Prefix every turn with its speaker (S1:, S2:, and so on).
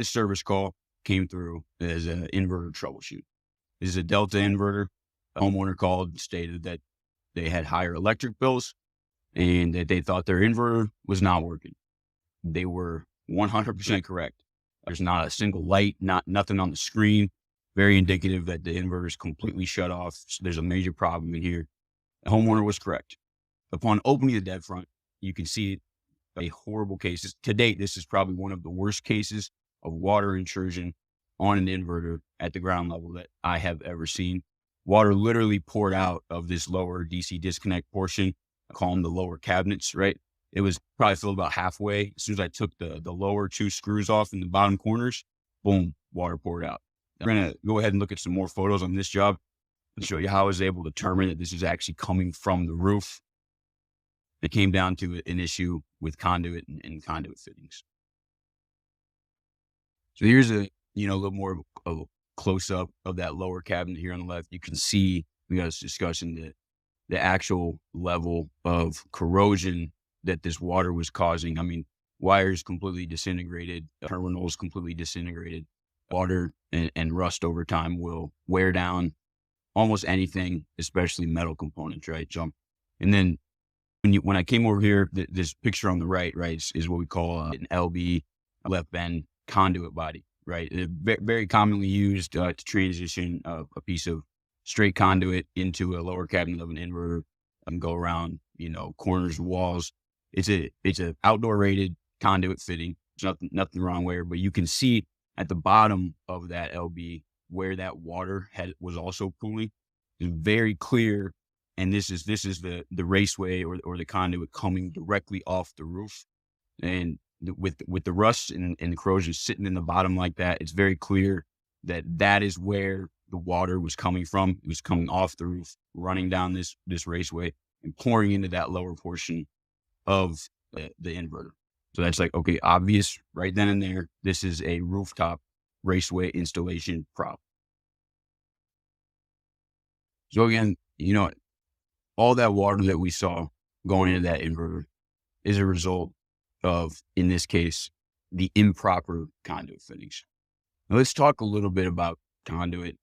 S1: this service call came through as an inverter troubleshoot. This is a Delta inverter. A homeowner called and stated that they had higher electric bills and that they thought their inverter was not working. They were 100% correct. There's not a single light, nothing on the screen. Very indicative that the inverter is completely shut off. So there's a major problem in here. The homeowner was correct. Upon opening the dead front, you can see a horrible case. To date, this is probably one of the worst cases of water intrusion on an inverter at the ground level that I have ever seen. Water literally poured out of this lower DC disconnect portion. I call them the lower cabinets, right? It was probably filled about halfway. As soon as I took the lower two screws off in the bottom corners, boom, water poured out. We're going to go ahead and look at some more photos on this job and show you how I was able to determine that this is actually coming from the roof. It came down to an issue with conduit and conduit fittings. So here's a little more of a close up of that lower cabinet here on the left. You can see we got us discussing the actual level of corrosion that this water was causing. I mean, wires completely disintegrated, terminals completely disintegrated. Water and rust over time will wear down almost anything, especially metal components, right? And then when I came over here, this picture on the right, is what we call an LB, left bend conduit body, right? Very commonly used to transition a piece of straight conduit into a lower cabinet of an inverter and go around, corners, walls. It's a outdoor rated conduit fitting. There's nothing wrong with it, but you can see at the bottom of that LB where that water was also pooling. It's very clear. And this is the raceway or the conduit coming directly off the roof. And with the rust and the corrosion sitting in the bottom like that, it's very clear that is where the water was coming from. It was coming off the roof, running down this raceway and pouring into that lower portion of the inverter. So that's like, okay, obvious right then and there. This is a rooftop raceway installation problem. So again, all that water that we saw going into that inverter is a result of, in this case, the improper conduit fittings. Now let's talk a little bit about conduit